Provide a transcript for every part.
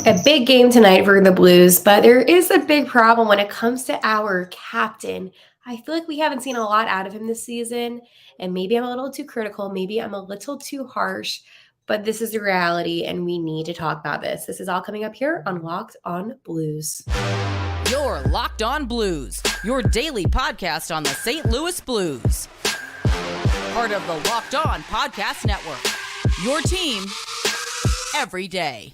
A big game tonight for the Blues, but there is a big problem when it comes to our captain. I feel like we haven't seen a lot out of him this season, and maybe I'm a little too critical, maybe I'm a little too harsh, but this is the reality, and we need to talk about this. This is all coming up here on Locked On Blues. You're Locked On Blues, your daily podcast on the St. Louis Blues. Part of the Locked On Podcast Network, your team every day.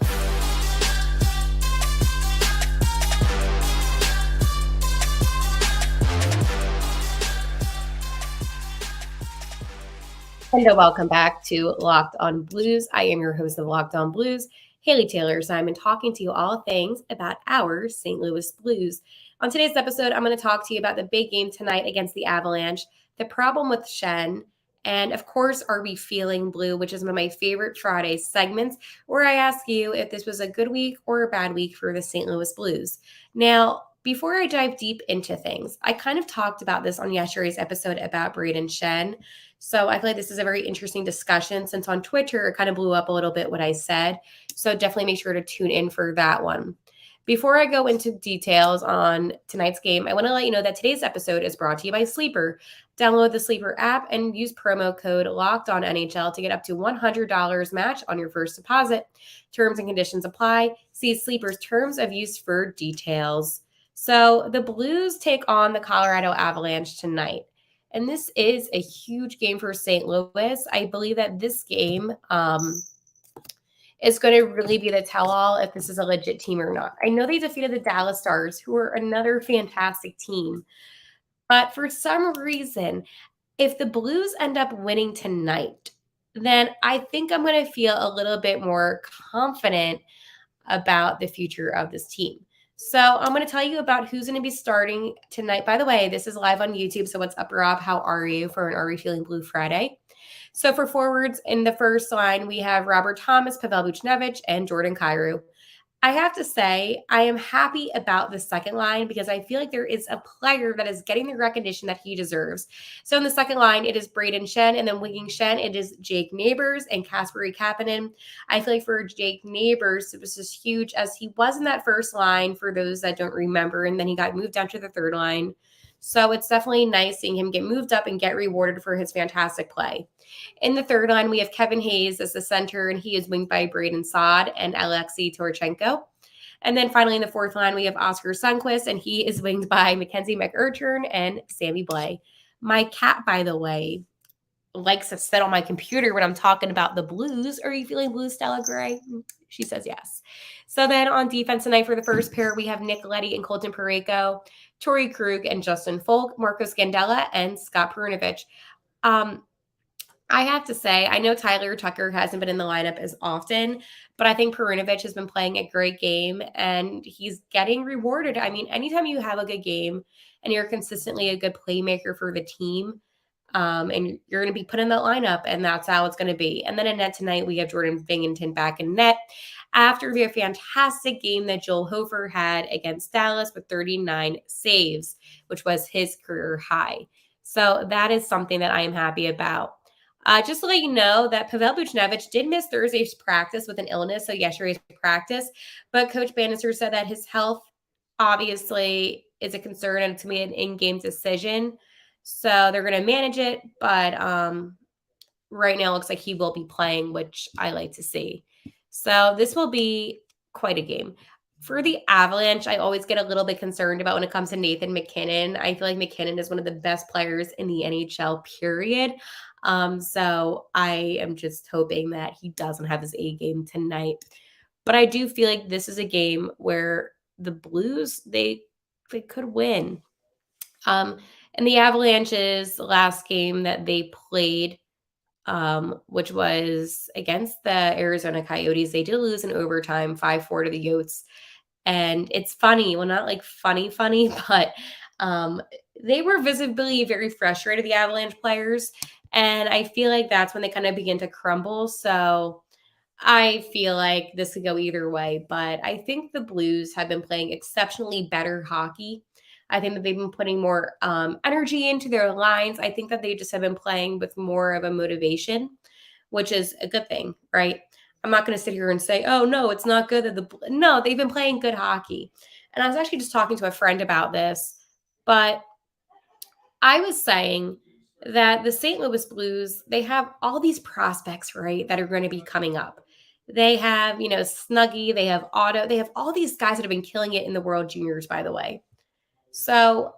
Hello, welcome back to Locked On Blues. I am your host of Locked On Blues, Haley Taylor Simon, talking to you all things about our St. Louis Blues. On today's episode, I'm going to talk to you about the big game tonight against the Avalanche, the problem with Schenn, and of course, Are We Feeling Blue, which is one of my favorite Friday segments, where I ask you if this was a good week or a bad week for the St. Louis Blues. Now, before I dive deep into things, I kind of talked about this on yesterday's episode about Brayden Schenn. So I feel like this is a very interesting discussion since on Twitter, it kind of blew up a little bit what I said. So definitely make sure to tune in for that one. Before I go into details on tonight's game, I want to let you know that today's episode is brought to you by Sleeper. Download the Sleeper app and use promo code LOCKEDONNHL to get up to $100 match on your first deposit. Terms and conditions apply. See Sleeper's terms of use for details. So the Blues take on the Colorado Avalanche tonight. And this is a huge game for St. Louis. I believe that this game is going to really be the tell-all if this is a legit team or not. I know they defeated the Dallas Stars, who are another fantastic team. But for some reason, if the Blues end up winning tonight, then I think I'm going to feel a little bit more confident about the future of this team. So I'm going to tell you about who's going to be starting tonight. By the way, this is live on YouTube. So what's up, Rob? How are you for an Are We Feeling Blue Friday? So for forwards in the first line, we have Robert Thomas, Pavel Buchnevich, and Jordan Kyrou. I have to say, I am happy about the second line because I feel like there is a player that is getting the recognition that he deserves. So in the second line, it is Brayden Schenn, and then winging Schenn, it is Jake Neighbors and Kasperi Kapanen. I feel like for Jake Neighbors, it was just huge as he was in that first line for those that don't remember, and then he got moved down to the third line. So it's definitely nice seeing him get moved up and get rewarded for his fantastic play. In the third line, we have Kevin Hayes as the center, and he is winged by Brayden Saad and Alexei Torchenko. And then finally, in the fourth line, we have Oscar Sundqvist, and he is winged by Mackenzie McEachern and Sammy Blais. My cat, by the way, likes to sit on my computer when I'm talking about the Blues. Are you feeling blue, Stella Gray? She says yes. So then on defense tonight for the first pair, we have Nick Leddy and Colton Parayko, Torrey Krug and Justin Folk, Marco Scandella, and Scott Perunovich. I have to say, I know Tyler Tucker hasn't been in the lineup as often, but I think Perunovich has been playing a great game and he's getting rewarded. I mean, anytime you have a good game and you're consistently a good playmaker for the team, and you're going to be put in that lineup, and that's how it's going to be. And then in net tonight, we have Jordan Binnington back in net after the fantastic game that Joel Hofer had against Dallas with 39 saves, which was his career high. So that is something that I am happy about. Just to let you know that Pavel Buchnevich did miss Thursday's practice with an illness, so yesterday's practice, but Coach Bannister said that his health obviously is a concern and it's going to be an in-game decision. So they're going to manage it, but right now it looks like he will be playing, which I like to see. So this will be quite a game. For the Avalanche, I always get a little bit concerned about when it comes to Nathan MacKinnon. I feel like MacKinnon is one of the best players in the NHL, period. So I am just hoping that he doesn't have his A game tonight. But I do feel like this is a game where the Blues, they could win. And the Avalanche's last game that they played, which was against the Arizona Coyotes, they did lose in overtime, 5-4 to the Yotes. And it's funny. Well, not like funny, but they were visibly very frustrated, the Avalanche players. And I feel like that's when they kind of begin to crumble. So I feel like this could go either way. But I think the Blues have been playing exceptionally better hockey. I think that they've been putting more energy into their lines. I think that they just have been playing with more of a motivation, which is a good thing, right? I'm not going to sit here and say, oh, no, it's not good that no, they've been playing good hockey. And I was actually just talking to a friend about this, but I was saying that the St. Louis Blues, they have all these prospects, right, that are going to be coming up. They have, Snuggie, they have Otto, they have all these guys that have been killing it in the World Juniors, by the way. So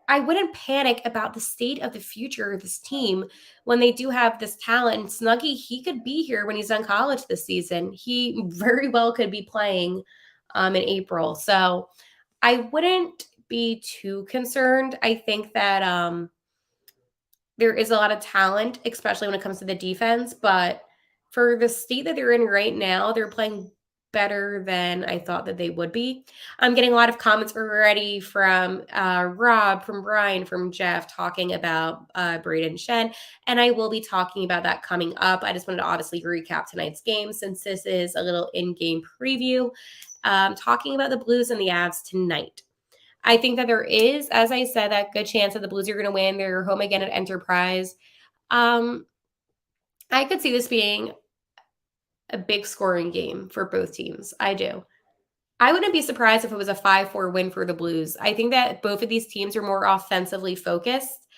I wouldn't panic about the state of the future of this team when they do have this talent. And Snuggie, he could be here when he's done college this season. He very well could be playing in April. So I wouldn't be too concerned. I think that there is a lot of talent, especially when it comes to the defense. But for the state that they're in right now, they're playing better than I thought that they would be. I'm getting a lot of comments already from Rob, from Brian, from Jeff talking about Brayden Schenn. And I will be talking about that coming up. I just wanted to obviously recap tonight's game since this is a little in-game preview. Talking about the Blues and the Avs tonight. I think that there is, as I said, that good chance that the Blues are going to win. They're home again at Enterprise. I could see this being a big scoring game for both teams. I do. I wouldn't be surprised if it was a 5-4 win for the Blues. I think that both of these teams are more offensively focused.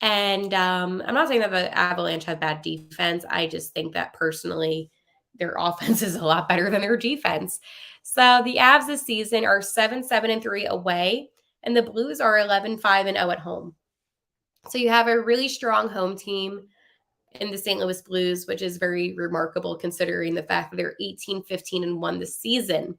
And I'm not saying that the Avalanche have bad defense. I just think that personally, their offense is a lot better than their defense. So the Avs this season are 7-7-3 away, and the Blues are 11-5-0 at home. So you have a really strong home team in the St. Louis Blues, which is very remarkable considering the fact that they're 18-15-1 this season.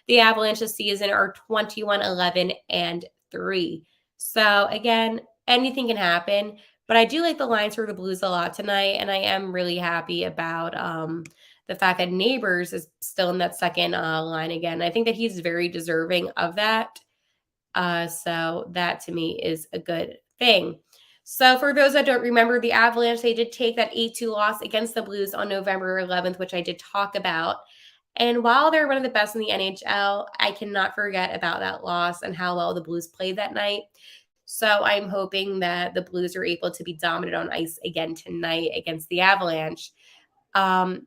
The Avalanche this season are 21-11-3. So again, anything can happen, but I do like the lines for the Blues a lot tonight, and I am really happy about the fact that Neighbors is still in that second line again. I think that he's very deserving of that. So that to me is a good thing. So for those that don't remember, the Avalanche, they did take that 8-2 loss against the Blues on November 11th, which I did talk about. And while they're one of the best in the NHL, I cannot forget about that loss and how well the Blues played that night. So I'm hoping that the Blues are able to be dominant on ice again tonight against the Avalanche. Now,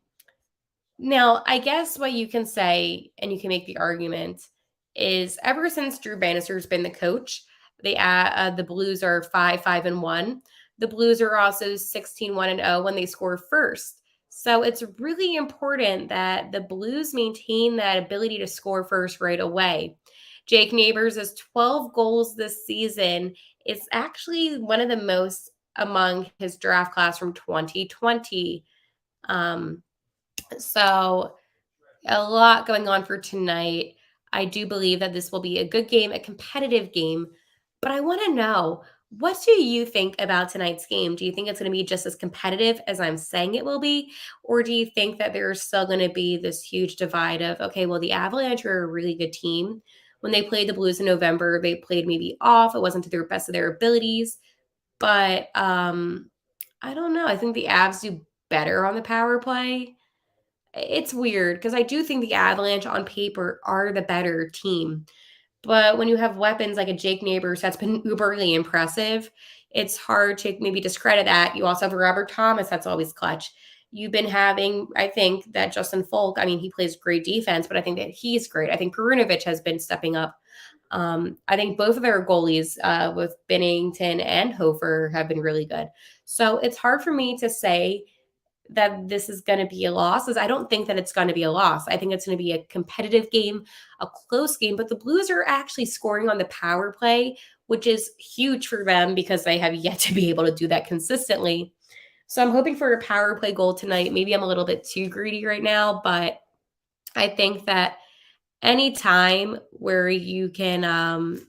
I guess what you can say, and you can make the argument, is ever since Drew Bannister's been the coach, the Blues are 5-5-1. The Blues are also 16-1-0 when they score first. So it's really important that the Blues maintain that ability to score first right away. Jake Neighbors has 12 goals this season. It's actually one of the most among his draft class from 2020. So a lot going on for tonight. I do believe that this will be a good game, a competitive game. But I want to know, what do you think about tonight's game? Do you think it's going to be just as competitive as I'm saying it will be? Or do you think that there's still going to be this huge divide of, okay, well, the Avalanche are a really good team. When they played the Blues in November, they played maybe off. It wasn't to their best of their abilities. But I don't know. I think the Avs do better on the power play. It's weird because I do think the Avalanche on paper are the better team. But when you have weapons like a Jake Neighbors that's been uberly impressive, it's hard to maybe discredit that. You also have a Robert Thomas that's always clutch. You've been having, I think, that Justin Folk, I mean, he plays great defense, but I think that he's great. I think Perunovic has been stepping up. I think both of their goalies with Binnington and Hofer have been really good. So it's hard for me to say that this is going to be a loss, as I don't think that it's going to be a loss. I think it's going to be a competitive game, a close game, but the Blues are actually scoring on the power play, which is huge for them because they have yet to be able to do that consistently. So I'm hoping for a power play goal tonight. Maybe I'm a little bit too greedy right now, but I think that any time where you can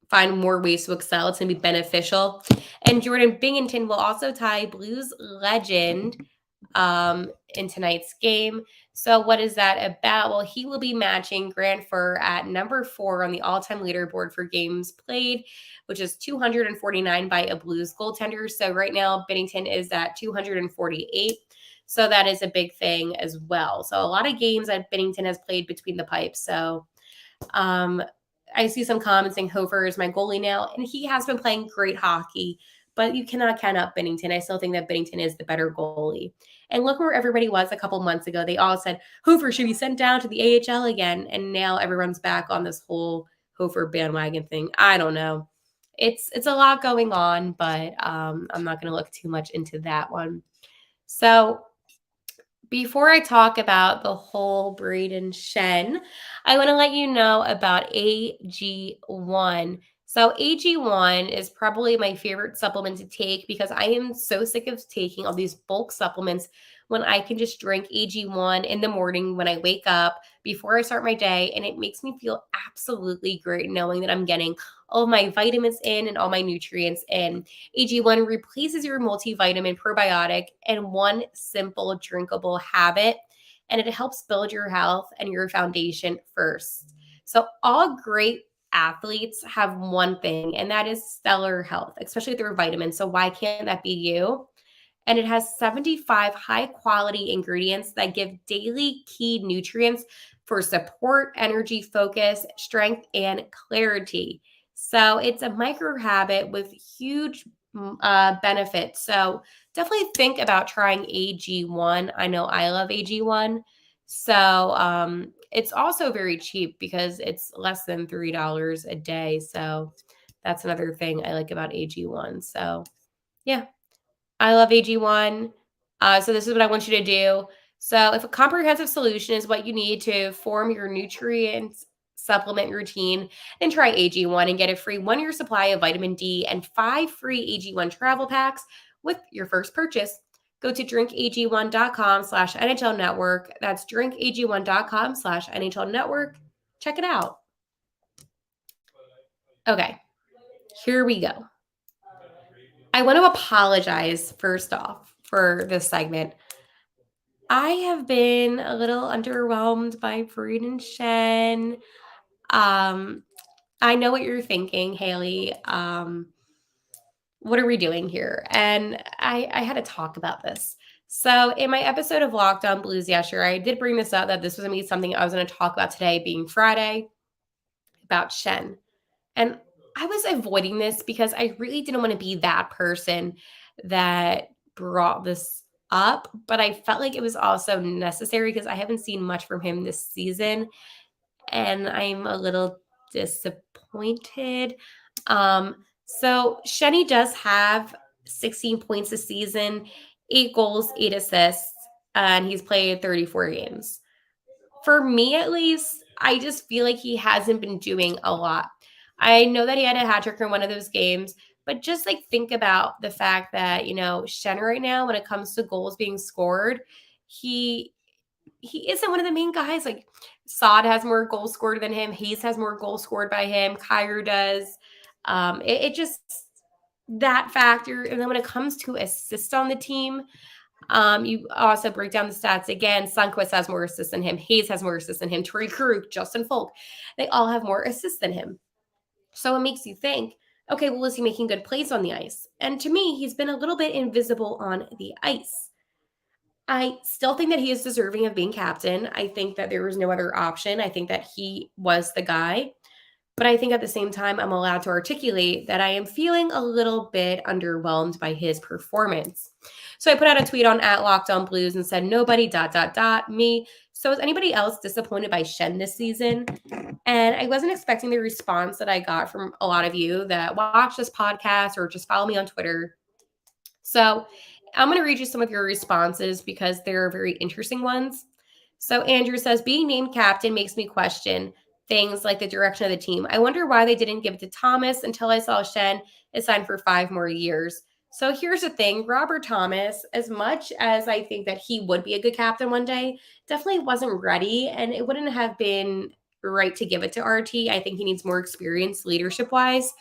find more ways to excel, it's going to be beneficial. And Jordan Binghamton will also tie Blues legend in tonight's game. So what is that about? Well, he will be matching Grant Furr at number 4 on the all-time leaderboard for games played, which is 249 by a Blues goaltender. So right now, Binnington is at 248. So that is a big thing as well. So a lot of games that Binnington has played between the pipes. So I see some comments saying Hofer is my goalie now, and he has been playing great hockey, but you cannot count out Binnington. I still think that Binnington is the better goalie. And look where everybody was a couple months ago. They all said Hofer should be sent down to the AHL again. And now everyone's back on this whole Hofer bandwagon thing. I don't know. It's a lot going on, but I'm not going to look too much into that one. So before I talk about the whole Brayden Schenn, I want to let you know about AG1. So AG1 is probably my favorite supplement to take because I am so sick of taking all these bulk supplements when I can just drink AG1 in the morning when I wake up before I start my day. And it makes me feel absolutely great knowing that I'm getting all my vitamins in and all my nutrients in. AG1 replaces your multivitamin probiotic in one simple drinkable habit, and it helps build your health and your foundation first. So all great athletes have one thing, and that is stellar health, especially with their vitamins. So why can't that be you? And it has 75 high quality ingredients that give daily key nutrients for support, energy, focus, strength, and clarity. So it's a micro habit with huge benefits. So definitely think about trying AG1. I know I love AG1. So it's also very cheap because it's less than $3 a day. So that's another thing I like about AG1. So yeah, I love AG1. So this is what I want you to do. So if a comprehensive solution is what you need to form your nutrients supplement routine, then try AG1 and get a free 1-year supply of vitamin D and 5 free AG1 travel packs with your first purchase. Go to drinkag1.com/NHL network. That's drinkag1.com/NHL network. Check it out. Okay, here we go. I want to apologize first off for this segment. I have been a little underwhelmed by Brayden Schenn. I know what you're thinking, Haley. What are we doing here? And I had to talk about this. So in my episode of Locked On Blues yesterday, I did bring this up that this was going to be something I was going to talk about today, being Friday, about Schenn. And I was avoiding this because I really didn't want to be that person that brought this up, but I felt like it was also necessary because I haven't seen much from him this season and I'm a little disappointed. So Shenny does have 16 points this season, 8 goals, 8 assists, and he's played 34 games. For me, at least, I just feel like he hasn't been doing a lot. I know that he had a hat trick in one of those games, but just like think about the fact that, Shen right now, when it comes to goals being scored, he isn't one of the main guys. Like Saad has more goals scored than him. Hayes has more goals scored by him. Kyer does. It just that factor. And then when it comes to assists on the team, you also break down the stats again. Sundqvist has more assists than him. Hayes has more assists than him. Torrey Krug, Justin Folk, they all have more assists than him. So it makes you think, okay, well, is he making good plays on the ice? And to me, he's been a little bit invisible on the ice. I still think that he is deserving of being captain. I think that there was no other option. I think that he was the guy. But I think at the same time, I'm allowed to articulate that I am feeling a little bit underwhelmed by his performance. So I put out a tweet on @LockedOnBlues and said, nobody, ... me. So is anybody else disappointed by Schenn this season? And I wasn't expecting the response that I got from a lot of you that watch this podcast or just follow me on Twitter. So I'm going to read you some of your responses because they're very interesting ones. So Andrew says, being named captain makes me question things like the direction of the team. I wonder why they didn't give it to Thomas until I saw Schenn is signed for 5 more years. So here's the thing, Robert Thomas, as much as I think that he would be a good captain one day, definitely wasn't ready, and it wouldn't have been right to give it to RT. I think he needs more experience leadership-wise.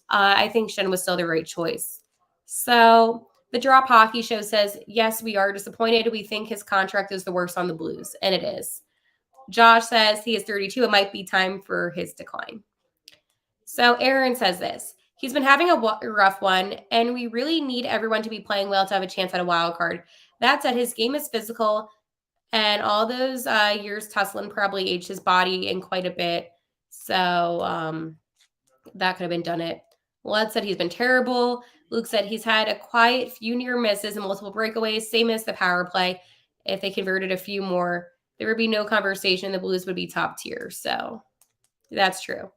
I think Schenn was still the right choice. So the Drop Hockey Show says, yes, we are disappointed. We think his contract is the worst on the Blues, and it is. Josh says he is 32. It might be time for his decline. So Aaron says this. He's been having a rough one, and we really need everyone to be playing well to have a chance at a wild card. That said, his game is physical, and all those years tussling probably aged his body in quite a bit. So that could have been done it. Led said he's been terrible. Luke said he's had a quiet few near misses and multiple breakaways, same as the power play. If they converted a few more, there would be no conversation. The Blues would be top tier. So that's true.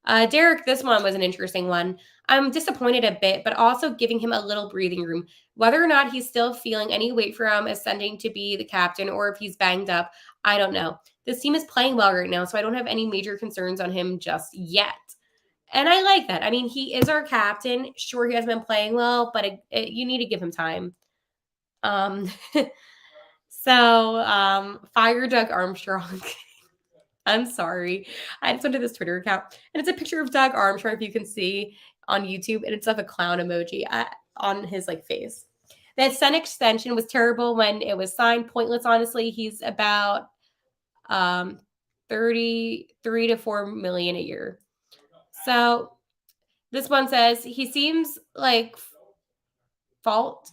Derek, this one was an interesting one. I'm disappointed a bit, but also giving him a little breathing room. Whether or not he's still feeling any weight from ascending to be the captain or if he's banged up, I don't know. This team is playing well right now, so I don't have any major concerns on him just yet. And I like that. I mean, he is our captain. Sure, he hasn't been playing well, but you need to give him time. Um, fire Doug Armstrong. I'm sorry. I just went to this Twitter account, and it's a picture of Doug Armstrong, if you can see on YouTube, and it's of a clown emoji on his face. That Sen extension was terrible when it was signed. Pointless, honestly. He's about 33 to 4 million a year. So this one says he seems like Folk.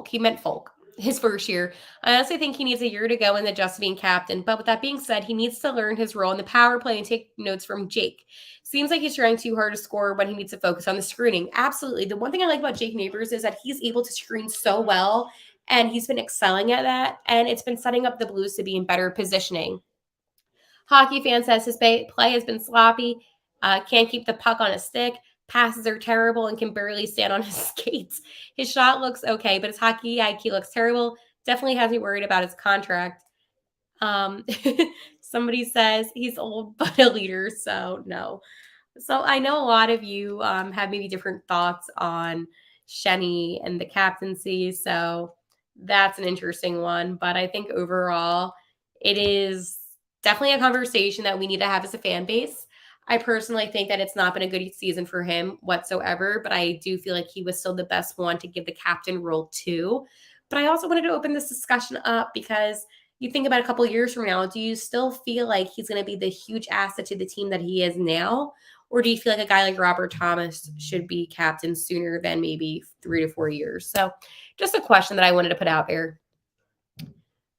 He meant Folk. His first year. I honestly think he needs a year to go in the just being captain. But with that being said, he needs to learn his role in the power play and take notes from Jake. Seems like he's trying too hard to score when he needs to focus on the screening. Absolutely. The one thing I like about Jake Neighbors is that he's able to screen so well, and he's been excelling at that, and it's been setting up the Blues to be in better positioning. Hockey fan says his play has been sloppy, can't keep the puck on a stick, passes are terrible, and can barely stand on his skates. His shot looks okay, but his hockey IQ looks terrible. Definitely has me worried about his contract. Somebody says he's old but a leader, so no. So I know a lot of you have maybe different thoughts on Schenny and the captaincy, so that's an interesting one. But I think overall, it is definitely a conversation that we need to have as a fan base. I personally think that it's not been a good season for him whatsoever, but I do feel like he was still the best one to give the captain role to. But I also wanted to open this discussion up because you think about a couple years from now, do you still feel like he's going to be the huge asset to the team that he is now? Or do you feel like a guy like Robert Thomas should be captain sooner than maybe 3 to 4 years? So just a question that I wanted to put out there.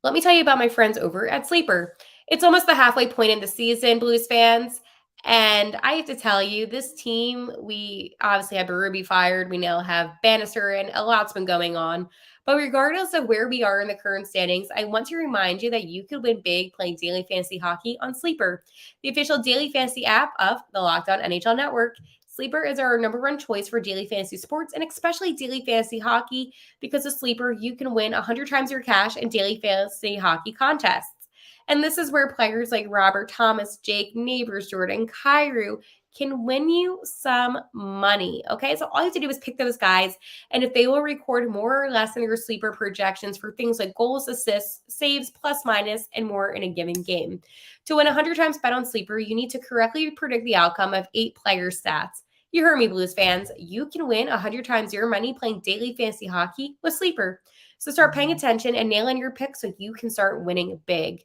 Let me tell you about my friends over at Sleeper. It's almost the halfway point in the season, Blues fans. And I have to tell you, this team, we obviously have Berube fired. We now have Bannister, and a lot's been going on. But regardless of where we are in the current standings, I want to remind you that you could win big playing daily fantasy hockey on Sleeper, the official daily fantasy app of the Locked On NHL Network. Sleeper is our number one choice for daily fantasy sports and especially daily fantasy hockey because with Sleeper, you can win 100 times your cash in daily fantasy hockey contests. And this is where players like Robert Thomas, Jake Neighbors, Jordan Kyrou can win you some money. Okay, so all you have to do is pick those guys, and if they will record more or less than your Sleeper projections for things like goals, assists, saves, plus minus, and more in a given game. To win 100 times bet on Sleeper, you need to correctly predict the outcome of 8 player stats. You heard me, Blues fans. You can win 100 times your money playing daily fantasy hockey with Sleeper. So start paying attention and nail in your picks so you can start winning big.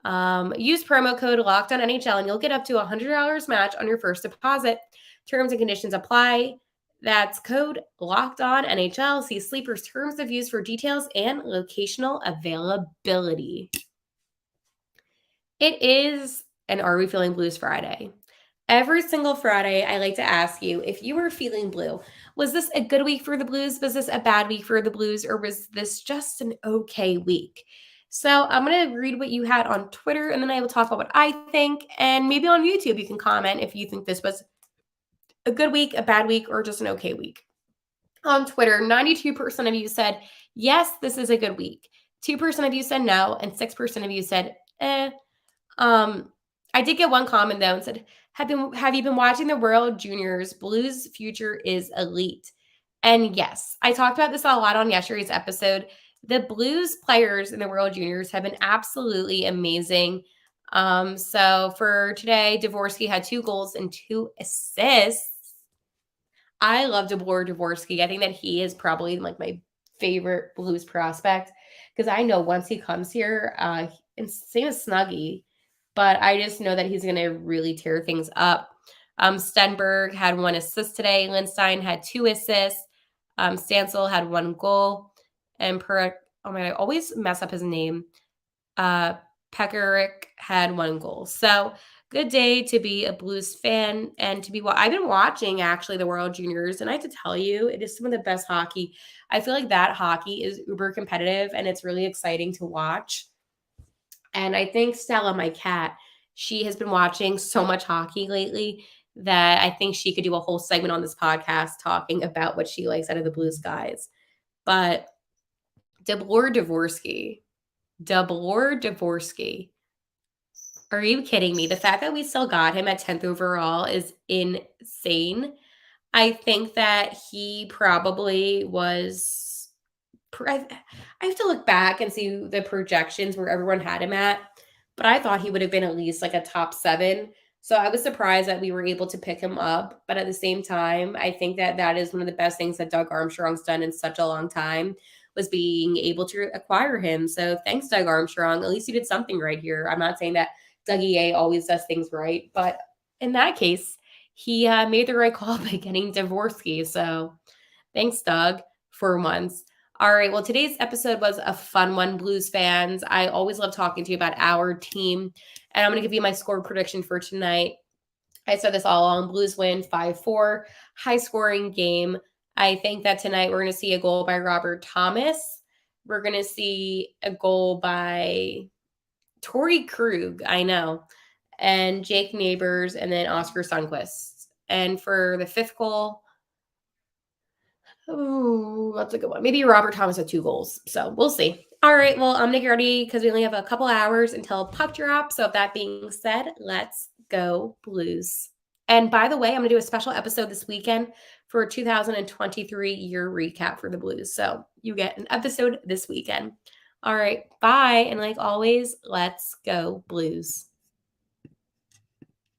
Use promo code LOCKEDONNHL and you'll get up to $100 match on your first deposit. Terms and conditions apply. That's code LOCKEDONNHL. See Sleeper's terms of use for details and locational availability. It is an Are We Feeling Blues Friday. Every single Friday, I like to ask you if you were feeling blue. Was this a good week for the Blues? Was this a bad week for the Blues? Or was this just an okay week? So I'm going to read what you had on Twitter, and then I will talk about what I think. And maybe on YouTube, you can comment if you think this was a good week, a bad week, or just an okay week. On Twitter, 92% of you said, yes, this is a good week. 2% of you said no, and 6% of you said, eh. I did get one comment, though, and said, have you been watching the World Juniors? Blues future is elite. And yes, I talked about this a lot on yesterday's episode. The Blues players in the World Juniors have been absolutely amazing. So for today, Dvorsky had 2 goals and 2 assists. I love DeBoer Dvorsky. I think that he is probably like my favorite Blues prospect because I know once he comes here, and same as Snuggie, but I just know that he's going to really tear things up. Stenberg had 1 assist today. Lindstein had 2 assists. Stansel had 1 goal. And I always mess up his name. Pekaric had 1 goal. So good day to be a Blues fan and to be I've been watching actually the World Juniors, and I have to tell you, it is some of the best hockey. I feel like that hockey is uber competitive and it's really exciting to watch. And I think Stella, my cat, she has been watching so much hockey lately that I think she could do a whole segment on this podcast talking about what she likes out of the Blues guys. But Dvorsky, are you kidding me? The fact that we still got him at 10th overall is insane. I think that he probably was. I have to look back and see the projections where everyone had him at, but I thought he would have been at least like a top 7. So I was surprised that we were able to pick him up. But at the same time, I think that that is one of the best things that Doug Armstrong's done in such a long time, was being able to acquire him. So thanks, Doug Armstrong. At least you did something right here. I'm not saying that Dougie A always does things right, but in that case, he made the right call by getting Dvorsky. So thanks, Doug, for once. All right. Well, today's episode was a fun one, Blues fans. I always love talking to you about our team. And I'm going to give you my score prediction for tonight. I said this all along. Blues win 5-4, high scoring game. I think that tonight we're going to see a goal by Robert Thomas. We're going to see a goal by Torrey Krug, I know, and Jake Neighbors, and then Oscar Sundquist. And for the 5th goal, that's a good one. Maybe Robert Thomas with 2 goals. So we'll see. All right. Well, I'm going to get ready because we only have a couple hours until puck drop. So, that being said, let's go Blues. And by the way, I'm going to do a special episode this weekend for a 2023 year recap for the Blues. So you get an episode this weekend. All right. Bye. And like always, let's go Blues.